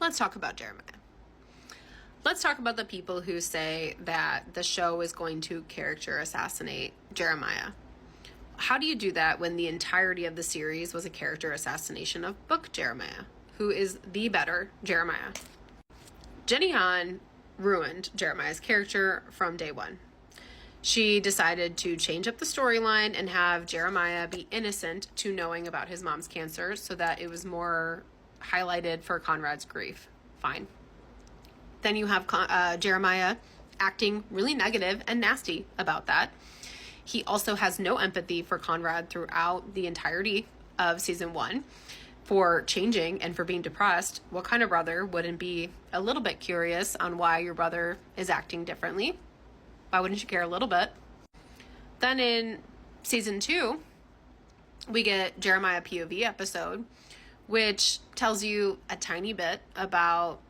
let's talk about Jeremiah. Let's talk about the people who say that the show is going to character assassinate Jeremiah. How do you do that when the entirety of the series was a character assassination of book Jeremiah, who is the better Jeremiah? Jenny Han ruined Jeremiah's character from day one. She decided to change up the storyline and have Jeremiah be innocent to knowing about his mom's cancer so that it was more highlighted for Conrad's grief. Fine. Then you have Jeremiah acting really negative and nasty about that. He also has no empathy for Conrad throughout the entirety of season 1 for changing and for being depressed. What kind of brother wouldn't be a little bit curious on why your brother is acting differently? Why wouldn't you care a little bit? Then in season 2, we get Jeremiah POV episode, which tells you a tiny bit about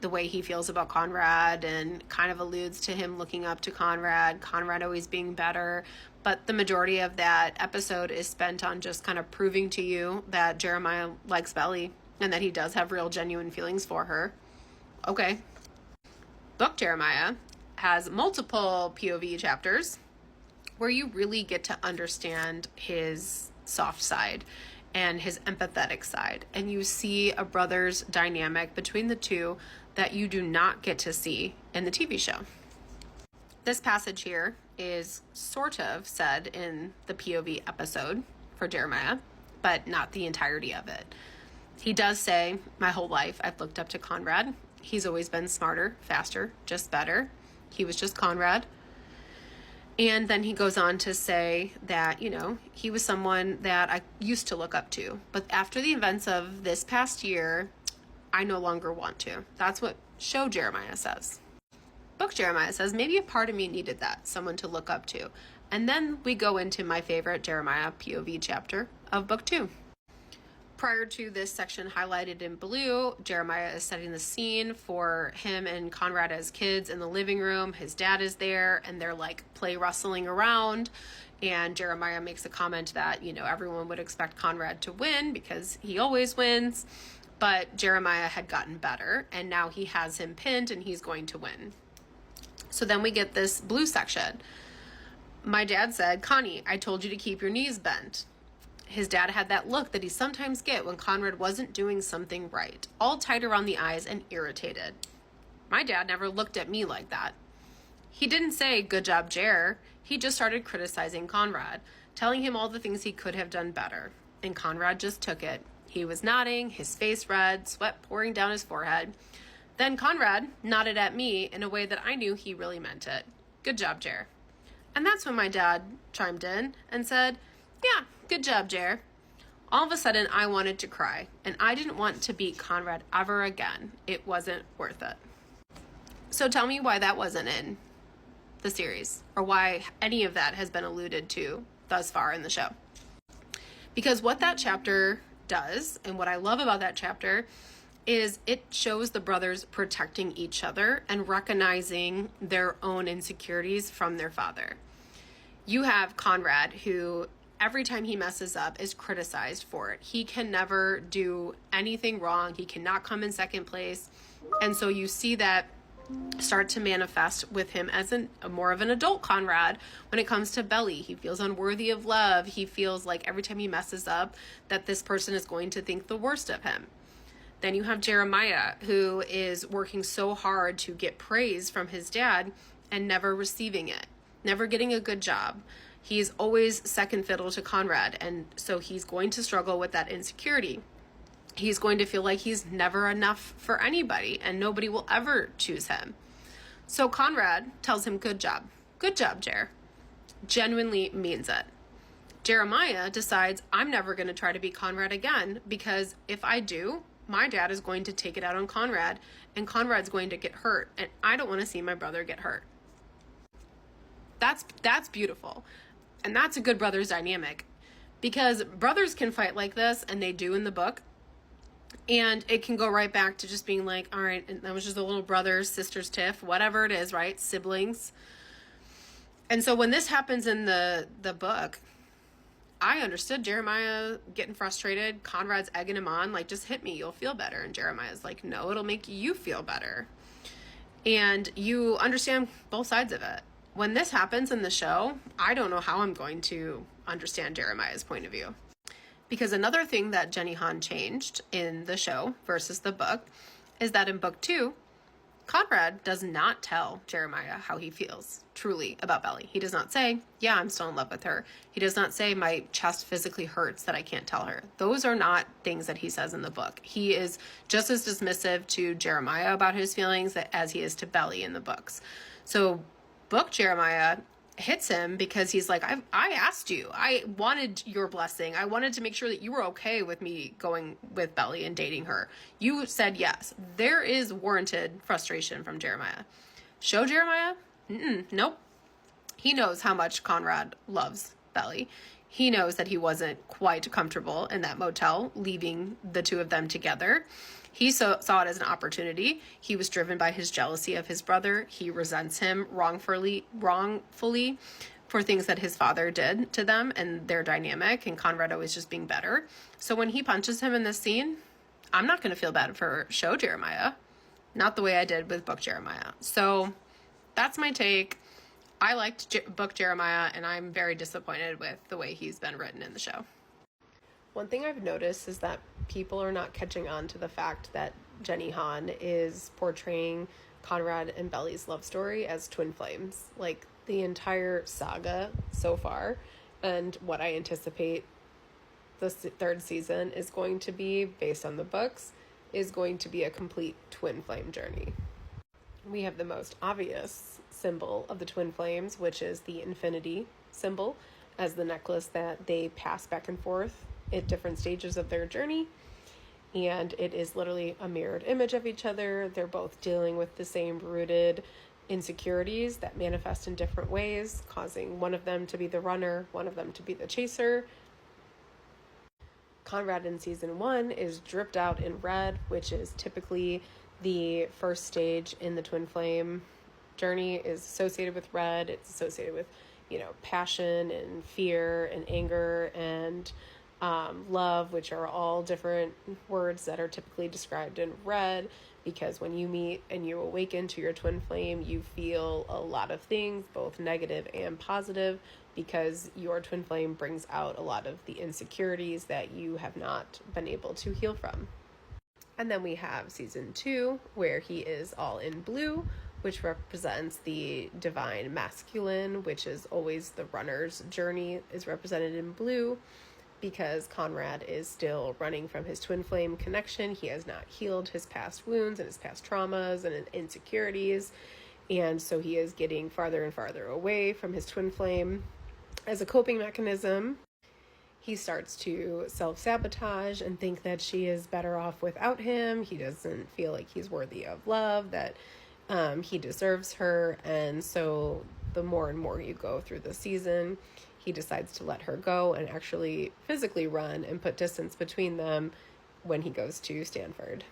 the way he feels about Conrad and kind of alludes to him looking up to Conrad always being better. But the majority of that episode is spent on just kind of proving to you that Jeremiah likes Belly and that he does have real genuine feelings for her. Okay. Book Jeremiah has multiple POV chapters where you really get to understand his soft side and his empathetic side. And you see a brother's dynamic between the two that you do not get to see in the TV show. This passage here is sort of said in the POV episode for Jeremiah, but not the entirety of it. He does say, my whole life I've looked up to Conrad. He's always been smarter, faster, just better. He was just Conrad. And then he goes on to say that, he was someone that I used to look up to. But after the events of this past year, I no longer want to. That's what show Jeremiah says. Book Jeremiah says, maybe a part of me needed that, someone to look up to. And then we go into my favorite Jeremiah POV chapter of book 2. Prior to this section highlighted in blue, Jeremiah is setting the scene for him and Conrad as kids in the living room. His dad is there and they're like play wrestling around. And Jeremiah makes a comment that, everyone would expect Conrad to win because he always wins. But Jeremiah had gotten better and now he has him pinned and he's going to win. So then we get this blue section. My dad said, Connie, I told you to keep your knees bent. His dad had that look that he sometimes get when Conrad wasn't doing something right, all tight around the eyes and irritated. My dad never looked at me like that. He didn't say, good job, Jer. He just started criticizing Conrad, telling him all the things he could have done better. And Conrad just took it. He was nodding, his face red, sweat pouring down his forehead. Then Conrad nodded at me in a way that I knew he really meant it. Good job, Jer. And that's when my dad chimed in and said, yeah, good job, Jer. All of a sudden, I wanted to cry, and I didn't want to beat Conrad ever again. It wasn't worth it. So tell me why that wasn't in the series, or why any of that has been alluded to thus far in the show. Because what that chapter does, and what I love about that chapter, is it shows the brothers protecting each other and recognizing their own insecurities from their father. You have Conrad, who every time he messes up is criticized for it. He can never do anything wrong. He cannot come in second place. And so you see that start to manifest with him as more of an adult Conrad when it comes to Belly. He feels unworthy of love. He feels like every time he messes up that this person is going to think the worst of him. Then you have Jeremiah, who is working so hard to get praise from his dad and never receiving it, never getting a good job. He's always second fiddle to Conrad, and so he's going to struggle with that insecurity. He's going to feel like he's never enough for anybody, and nobody will ever choose him. So Conrad tells him, good job, Jer. Genuinely means it. Jeremiah decides, I'm never going to try to be Conrad again, because if I do, my dad is going to take it out on Conrad, and Conrad's going to get hurt, and I don't want to see my brother get hurt. That's beautiful. And that's a good brother's dynamic, because brothers can fight like this, and they do in the book. And it can go right back to just being like, all right, and that was just a little brother's, sister's tiff, whatever it is, right? Siblings. And so when this happens in the book, I understood Jeremiah getting frustrated. Conrad's egging him on, like, just hit me, you'll feel better. And Jeremiah's like, no, it'll make you feel better. And you understand both sides of it. When this happens in the show, I don't know how I'm going to understand Jeremiah's point of view. Because another thing that Jenny Han changed in the show versus the book is that in book 2, Conrad does not tell Jeremiah how he feels truly about Belly. He does not say, yeah, I'm still in love with her. He does not say, my chest physically hurts that I can't tell her. Those are not things that he says in the book. He is just as dismissive to Jeremiah about his feelings as he is to Belly in the books. So book Jeremiah hits him because he's like, I asked you. I wanted your blessing. I wanted to make sure that you were okay with me going with Belly and dating her. You said yes. There is warranted frustration from Jeremiah. Show Jeremiah? Nope. He knows how much Conrad loves Belly. He knows that he wasn't quite comfortable in that motel, leaving the two of them together. He saw it as an opportunity. He was driven by his jealousy of his brother. He resents him wrongfully for things that his father did to them and their dynamic, and Conrad always just being better. So when he punches him in this scene, I'm not going to feel bad for show Jeremiah. Not the way I did with book Jeremiah. So that's my take. I liked book Jeremiah, and I'm very disappointed with the way he's been written in the show. One thing I've noticed is that people are not catching on to the fact that Jenny Han is portraying Conrad and Belly's love story as twin flames. Like, the entire saga so far, and what I anticipate the third season is going to be, based on the books, is going to be a complete twin flame journey. We have the most obvious symbol of the twin flames, which is the infinity symbol, as the necklace that they pass back and forth at different stages of their journey. And it is literally a mirrored image of each other. They're both dealing with the same rooted insecurities that manifest in different ways, causing one of them to be the runner, one of them to be the chaser. Conrad in season 1 is dripped out in red, which is typically the first stage in the twin flame journey, is associated with red. It's associated with, passion and fear and anger and love, which are all different words that are typically described in red, because when you meet and you awaken to your twin flame, you feel a lot of things, both negative and positive, because your twin flame brings out a lot of the insecurities that you have not been able to heal from. And then we have season 2, where he is all in blue, which represents the divine masculine, which is always the runner's journey, is represented in blue, because Conrad is still running from his twin flame connection. He has not healed his past wounds and his past traumas and insecurities. And so he is getting farther and farther away from his twin flame. As a coping mechanism, he starts to self-sabotage and think that she is better off without him. He doesn't feel like he's worthy of love, that he deserves her. And so the more and more you go through the season, he decides to let her go and actually physically run and put distance between them when he goes to Stanford.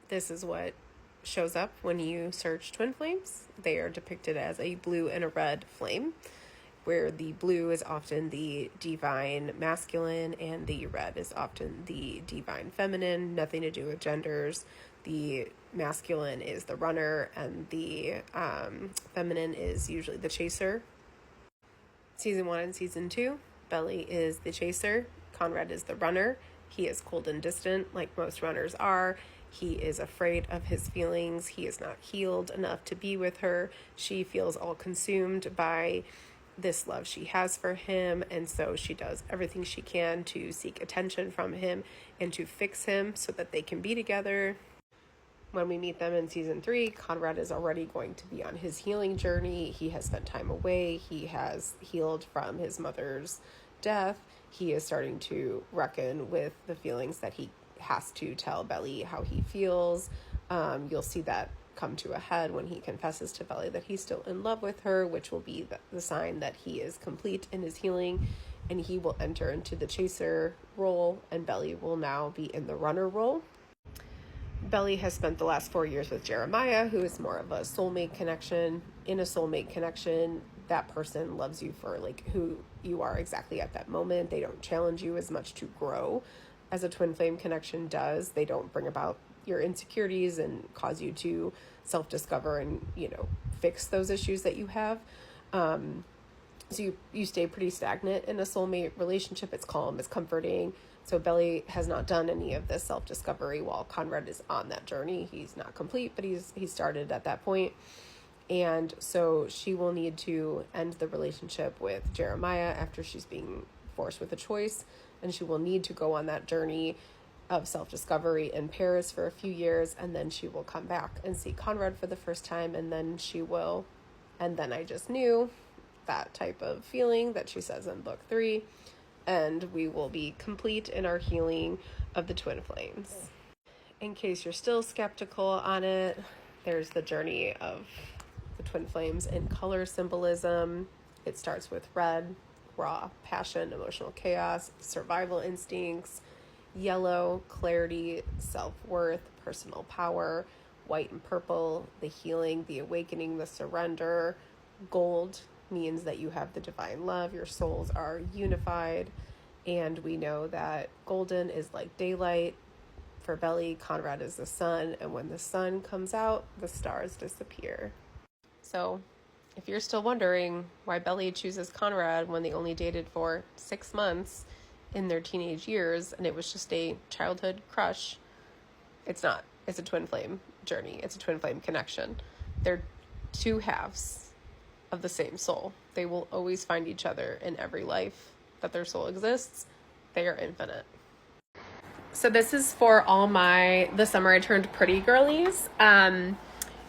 This is what shows up when you search twin flames. They are depicted as a blue and a red flame, where the blue is often the divine masculine and the red is often the divine feminine, nothing to do with genders. The masculine is the runner and the feminine is usually the chaser. Season 1 and season 2, Belly is the chaser, Conrad is the runner. He is cold and distant, like most runners are. He is afraid of his feelings. He is not healed enough to be with her. She feels all consumed by this love she has for him, and so she does everything she can to seek attention from him and to fix him so that they can be together. When we meet them in season 3, Conrad is already going to be on his healing journey. He has spent time away. He has healed from his mother's death. He is starting to reckon with the feelings that he has to tell Belly how he feels. You'll see that come to a head when he confesses to Belly that he's still in love with her, which will be the sign that he is complete in his healing, and he will enter into the chaser role, and Belly will now be in the runner role. Belly has spent the last 4 years with Jeremiah, who is more of a soulmate connection. In a soulmate connection, that person loves you for like who you are exactly at that moment. They don't challenge you as much to grow as a twin flame connection does. They don't bring about your insecurities and cause you to self-discover and, fix those issues that you have. So you stay pretty stagnant in a soulmate relationship. It's calm, it's comforting. So Belly has not done any of this self-discovery while Conrad is on that journey. He's not complete, but he started at that point. And so she will need to end the relationship with Jeremiah after she's being forced with a choice. And she will need to go on that journey of self-discovery in Paris for a few years. And then she will come back and see Conrad for the first time. And then I just knew, that type of feeling that she says in book 3. And we will be complete in our healing of the twin flames. In case you're still skeptical on it, there's the journey of the twin flames in color symbolism. It starts with red, raw passion, emotional chaos, survival instincts; yellow, clarity, self-worth, personal power; white and purple, the healing, the awakening, the surrender; gold means that you have the divine love, your souls are unified. And we know that golden is like daylight. For Belly, Conrad is the sun, and when the sun comes out, the stars disappear. So if you're still wondering why Belly chooses Conrad when they only dated for 6 months in their teenage years and it was just a childhood crush, it's not. It's a twin flame journey. It's a twin flame connection. They're two halves of the same soul. They will always find each other in every life that their soul exists. They are infinite. So this is for all the summer I turned pretty girlies.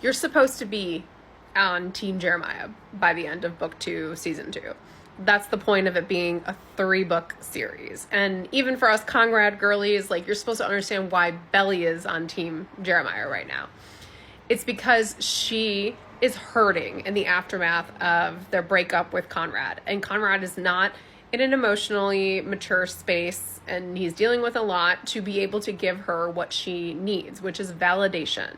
You're supposed to be on Team Jeremiah by the end of book 2, season 2. That's the point of it being a 3-book series. And even for us Conrad girlies, like, you're supposed to understand why Belly is on Team Jeremiah right now. It's because she is hurting in the aftermath of their breakup with Conrad. And Conrad is not in an emotionally mature space, and he's dealing with a lot to be able to give her what she needs, which is validation.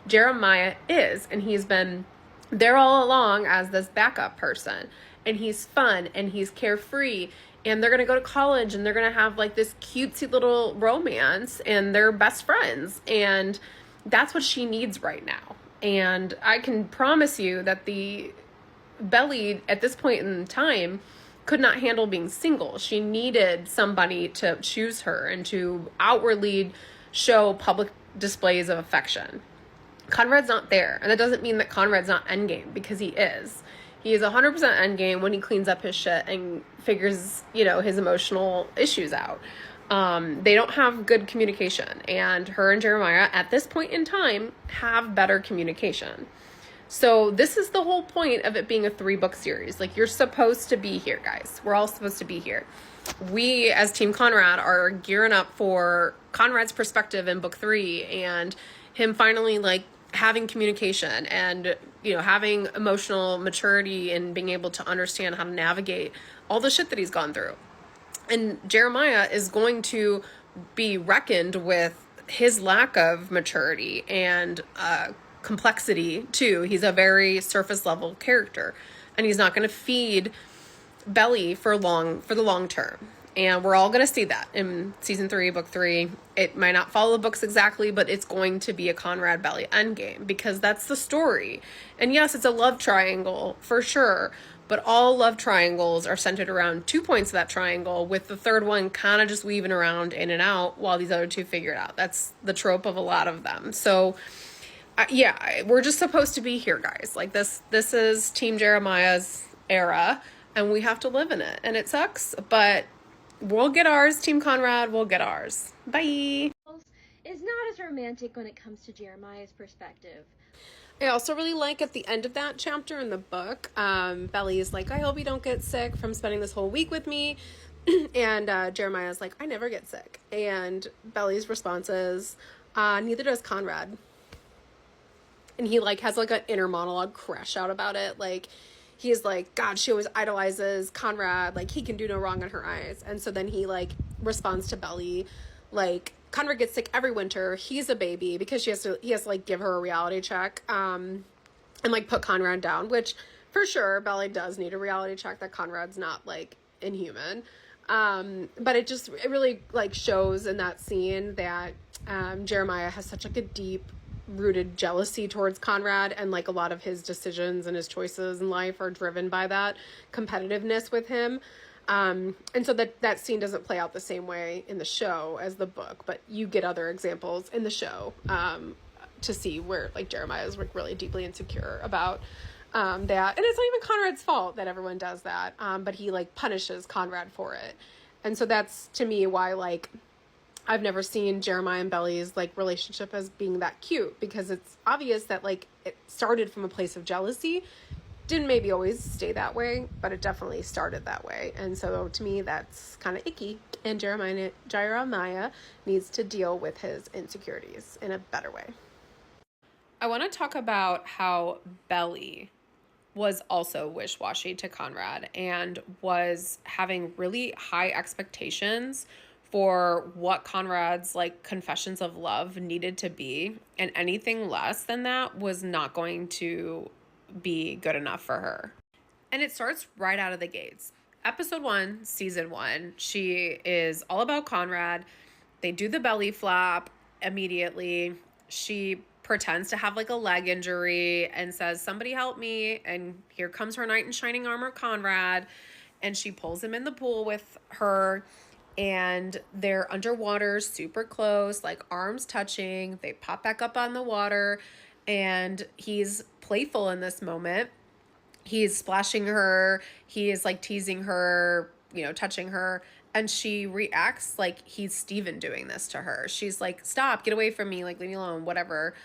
Jeremiah is, and he's been there all along as this backup person. And he's fun, and he's carefree, and they're going to go to college, and they're going to have like this cutesy little romance, and they're best friends. And that's what she needs right now. And I can promise you that the Belly at this point in time could not handle being single. She needed somebody to choose her and to outwardly show public displays of affection. Conrad's not there. And that doesn't mean that Conrad's not endgame, because he is. He is 100% endgame when he cleans up his shit and figures, his emotional issues out. They don't have good communication, and her and Jeremiah at this point in time have better communication. So this is the whole point of it being a 3-book series. Like, you're supposed to be here, guys. We're all supposed to be here. We, as Team Conrad, are gearing up for Conrad's perspective in book 3 and him finally, like, having communication and, having emotional maturity and being able to understand how to navigate all the shit that he's gone through. And Jeremiah is going to be reckoned with his lack of maturity and complexity too. He's a very surface level character, and he's not going to feed Belly for the long term. And we're all going to see that in season 3, book 3. It might not follow the books exactly, but it's going to be a Conrad Belly endgame, because that's the story. And yes, it's a love triangle for sure, but all love triangles are centered around 2 points of that triangle, with the third one kind of just weaving around in and out while these other 2 figure it out. That's the trope of a lot of them. So yeah, we're just supposed to be here, guys. Like, this is Team Jeremiah's era, and we have to live in it. And it sucks, but we'll get ours. Team Conrad, we'll get ours. Bye. Is not as romantic when it comes to Jeremiah's perspective. I also really like at the end of that chapter in the book, Belly is like, I hope you don't get sick from spending this whole week with me. And Jeremiah's like, I never get sick. And Belly's response is, neither does Conrad. And he like has like an inner monologue crash out about it. Like, he's like, God, she always idolizes Conrad. Like, he can do no wrong in her eyes. And so then he like responds to Belly, like, Conrad gets sick every winter. He's a baby, because he has to like give her a reality check, and like put Conrad down, which For sure, Belly does need a reality check that Conrad's not, like, inhuman. But it really, like, shows in that scene that Jeremiah has such, like, a deep rooted jealousy towards Conrad, and, like, a lot of his decisions and his choices in life are driven by that competitiveness with him. And so that scene doesn't play out the same way in the show as the book, but you get other examples in the show to see where, like, Jeremiah is, like, really deeply insecure about that. And it's not even Conrad's fault that everyone does that, but he, like, punishes Conrad for it. And so that's, to me, why, like, I've never seen Jeremiah and Belly's, like, relationship as being that cute, because it's obvious that, like, it started from a place of jealousy. Didn't maybe always stay that way, but it definitely started that way. And so to me, that's kind of icky. And Jeremiah needs to deal with his insecurities in a better way. I want to talk about how Belly was also wish-washy to Conrad and was having really high expectations for what Conrad's, like, confessions of love needed to be, and anything less than that was not going to be good enough for her. And it starts right out of the gates. Episode 1, season 1, she is all about Conrad. They do the belly flap immediately. She pretends to have, like, a leg injury and says, "Somebody help me." And here comes her knight in shining armor, Conrad. And she pulls him in the pool with her. And they're underwater, super close, like, arms touching. They pop back up on the water. And he's playful in this moment. He's splashing her. He is, like, teasing her, you know, touching her. And she reacts like he's Steven doing this to her. She's like, "Stop, get away from me, like, leave me alone, whatever."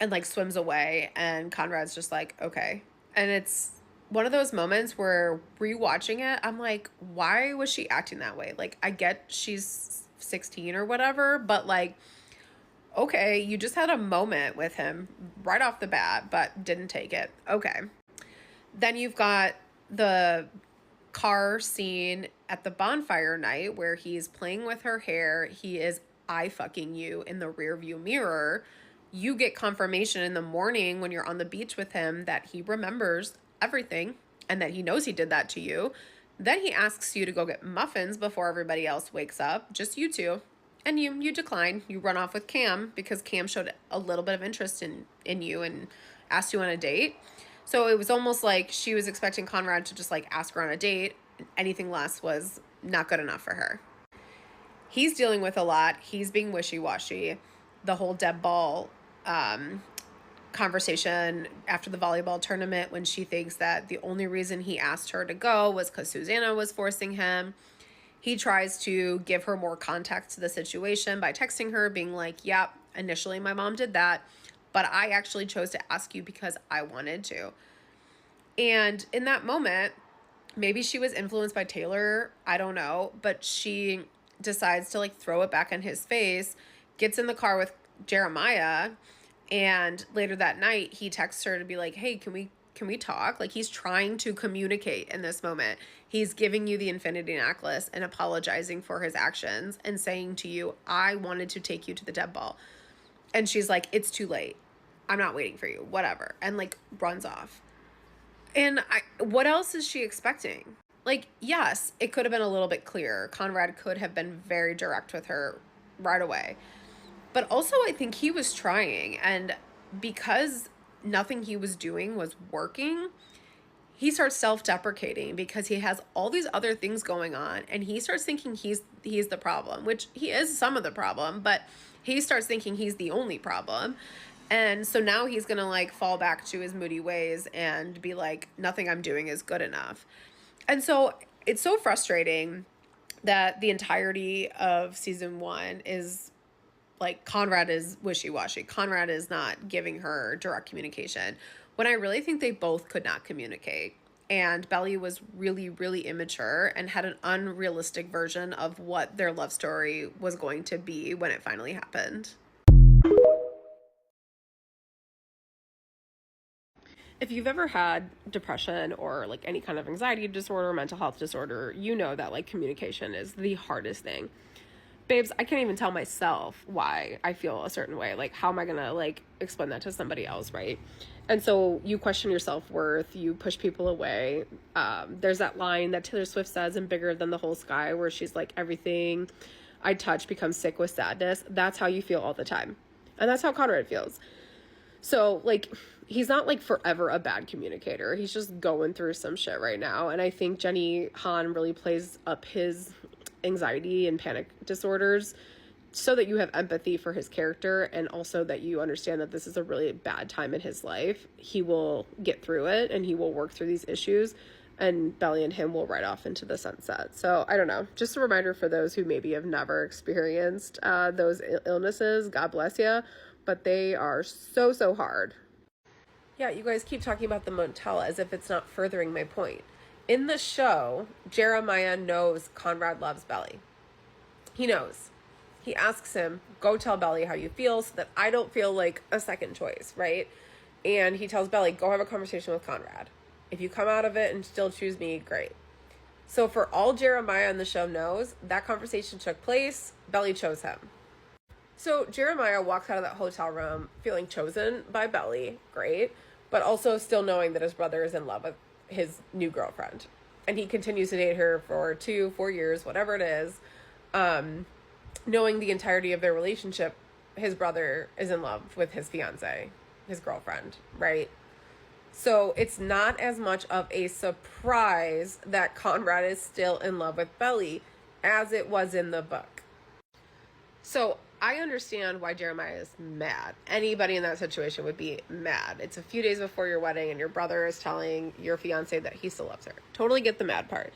And, like, swims away. And Conrad's just like, okay. And it's one of those moments where rewatching it, I'm like, why was she acting that way? Like, I get she's 16 or whatever, but, like, okay, you just had a moment with him right off the bat, but didn't take it. Okay. Then you've got the car scene at the bonfire night where he's playing with her hair. He is eye fucking you in the rearview mirror. You get confirmation in the morning when you're on the beach with him that he remembers everything and that he knows he did that to you. Then he asks you to go get muffins before everybody else wakes up, just you two. And you decline. You run off with Cam because Cam showed a little bit of interest in you and asked you on a date. So it was almost like she was expecting Conrad to just, like, ask her on a date. Anything less was not good enough for her. He's dealing with a lot. He's being wishy-washy. The whole Deb Ball conversation after the volleyball tournament, when she thinks that the only reason he asked her to go was because Susanna was forcing him. He tries to give her more context to the situation by texting her, being like, "Yep, initially my mom did that, but I actually chose to ask you because I wanted to." And in that moment, maybe she was influenced by Taylor, I don't know, but she decides to, like, throw it back in his face, gets in the car with Jeremiah, and later that night he texts her to be like, "Hey, can we talk?" Like, he's trying to communicate in this moment. He's giving you the infinity necklace and apologizing for his actions and saying to you, "I wanted to take you to the Deb Ball." And she's like, "It's too late. I'm not waiting for you, whatever." And, like, runs off. And what else is she expecting? Like, yes, it could have been a little bit clearer. Conrad could have been very direct with her right away. But also, I think he was trying. And because nothing he was doing was working, he starts self-deprecating because he has all these other things going on. And he starts thinking he's the problem, which he is some of the problem. But he starts thinking he's the only problem. And so now he's going to, like, fall back to his moody ways and be like, nothing I'm doing is good enough. And so it's so frustrating that the entirety of season 1 is, like, Conrad is wishy-washy. Conrad is not giving her direct communication, when I really think they both could not communicate. And Belly was really, really immature and had an unrealistic version of what their love story was going to be when it finally happened. If you've ever had depression or, like, any kind of anxiety disorder, mental health disorder, you know that, like, communication is the hardest thing. babes, I can't even tell myself why I feel a certain way. Like, how am I gonna, like, explain that to somebody else, right? And so you question your self-worth, you push people away. There's that line that Taylor Swift says in Bigger Than the Whole Sky, where she's like, everything I touch becomes sick with sadness. That's how you feel all the time. And that's how Conrad feels. So, like, he's not, like, forever a bad communicator. He's just going through some shit right now. And I think Jenny Han really plays up his anxiety and panic disorders so that you have empathy for his character, and also that you understand that this is a really bad time in his life. He will get through it, and he will work through these issues, and Belly and him will ride off into the sunset. So I don't know, just a reminder for those who maybe have never experienced those illnesses. God bless you, but they are so hard. Yeah, you guys keep talking about the motel as if it's not furthering my point. In the show, Jeremiah knows Conrad loves Belly. He knows. He asks him, go tell Belly how you feel so that I don't feel like a second choice, right? And he tells Belly, go have a conversation with Conrad. If you come out of it and still choose me, great. So for all Jeremiah in the show knows, that conversation took place. Belly chose him. So Jeremiah walks out of that hotel room feeling chosen by Belly, great, but also still knowing that his brother is in love with his new girlfriend. And he continues to date her for 4 years, whatever it is. Knowing the entirety of their relationship, his brother is in love with his fiance, his girlfriend, right? So it's not as much of a surprise that Conrad is still in love with Belly as it was in the book. So I understand why Jeremiah is mad. Anybody in that situation would be mad. It's a few days before your wedding and your brother is telling your fiance that he still loves her. Totally get the mad part.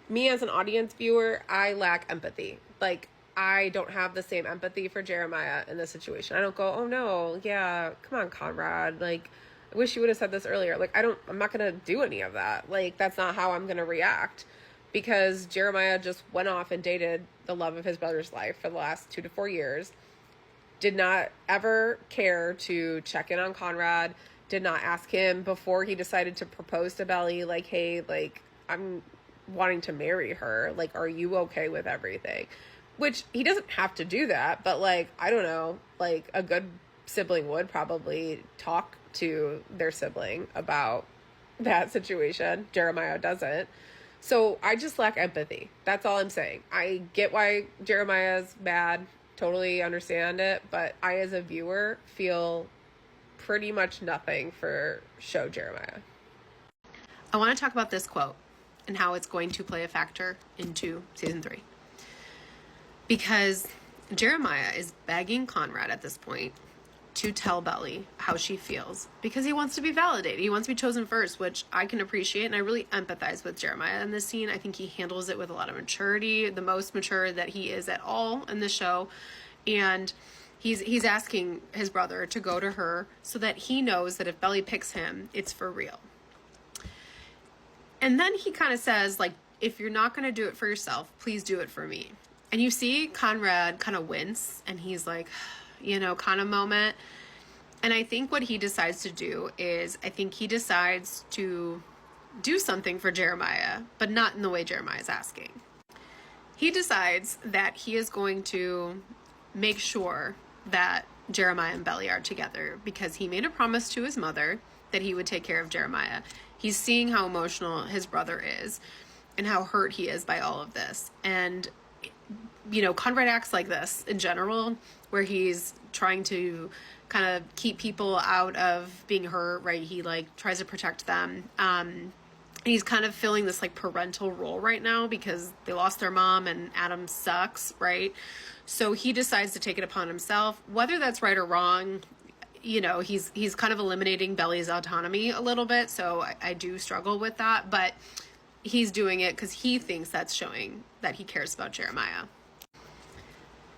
Me as an audience viewer, I lack empathy. Like, I don't have the same empathy for Jeremiah in this situation. I don't go, oh no, yeah, come on, Conrad. Like, I wish you would have said this earlier. Like, I'm not going to do any of that. Like, that's not how I'm going to react, because Jeremiah just went off and dated the love of his brother's life for the last 2 to 4 years. Did not ever care to check in on Conrad. Did not ask him before he decided to propose to Belly, like, hey, like, I'm wanting to marry her. Like, are you okay with everything? Which he doesn't have to do that, but, like, I don't know, like, a good sibling would probably talk to their sibling about that situation. Jeremiah doesn't. So I just lack empathy. That's all I'm saying. I get why Jeremiah's mad. Totally understand it. But I, as a viewer, feel pretty much nothing for show Jeremiah. I want to talk about this quote and how it's going to play a factor into season 3. Because Jeremiah is begging Conrad at this point to tell Belly how she feels, because he wants to be validated. He wants to be chosen first, which I can appreciate, and I really empathize with Jeremiah in this scene. I think he handles it with a lot of maturity, the most mature that he is at all in the show. And he's asking his brother to go to her so that he knows that if Belly picks him, it's for real. And then he kind of says, like, if you're not going to do it for yourself, please do it for me. And you see Conrad kind of wince, and he's like, you know, kind of moment. And I think what he decides to do is, I think he decides to do something for Jeremiah, but not in the way Jeremiah is asking. He decides that he is going to make sure that Jeremiah and Belly are together, because he made a promise to his mother that he would take care of Jeremiah. He's seeing how emotional his brother is and how hurt he is by all of this. And, you know, Conrad acts like this in general, where he's trying to kind of keep people out of being hurt, right? He, like, tries to protect them. And he's kind of filling this, like, parental role right now because they lost their mom and Adam sucks, right? So he decides to take it upon himself. Whether that's right or wrong, you know, he's kind of eliminating Belly's autonomy a little bit. So I do struggle with that, but he's doing it because he thinks that's showing that he cares about Jeremiah.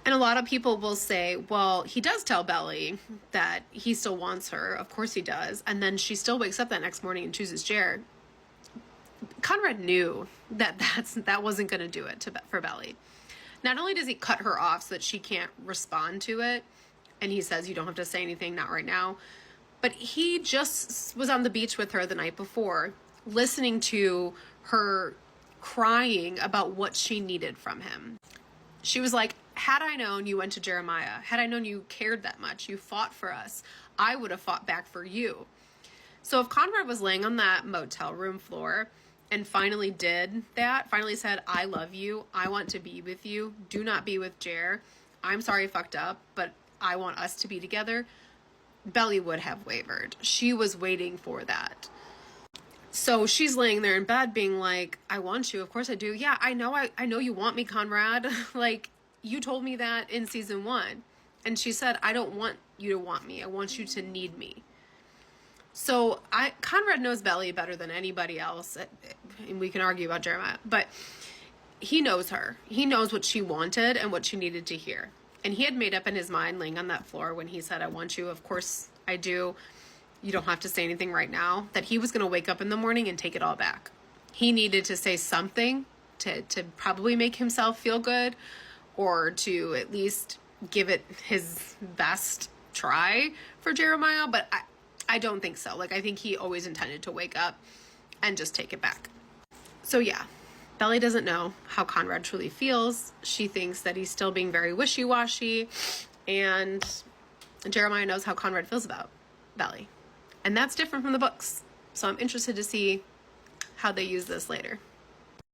And a lot of people will say, well, he does tell Belly that he still wants her. Of course he does. And then she still wakes up that next morning and chooses Jer. Conrad knew that that wasn't going to do it for Belly. Not only does he cut her off so that she can't respond to it, and he says, you don't have to say anything, not right now, but he just was on the beach with her the night before, listening to her crying about what she needed from him. She was like, had I known you went to Jeremiah, had I known you cared that much, you fought for us, I would have fought back for you. So if Conrad was laying on that motel room floor and finally did that, finally said, I love you, I want to be with you, do not be with Jer, I'm sorry I fucked up, but I want us to be together, Belly would have wavered. She was waiting for that. So she's laying there in bed being like, I want you. Of course I do. Yeah, I know you want me, Conrad. Like, you told me that in season 1. And she said, I don't want you to want me. I want you to need me. So Conrad knows Belly better than anybody else. And we can argue about Jeremiah, but he knows her. He knows what she wanted and what she needed to hear. And he had made up in his mind laying on that floor when he said, I want you. Of course I do. You don't have to say anything right now, that he was going to wake up in the morning and take it all back. He needed to say something to probably make himself feel good, or to at least give it his best try for Jeremiah. But I don't think so. Like, I think he always intended to wake up and just take it back. So yeah, Belly doesn't know how Conrad truly feels. She thinks that he's still being very wishy-washy, and Jeremiah knows how Conrad feels about Belly. And that's different from the books. So I'm interested to see how they use this later.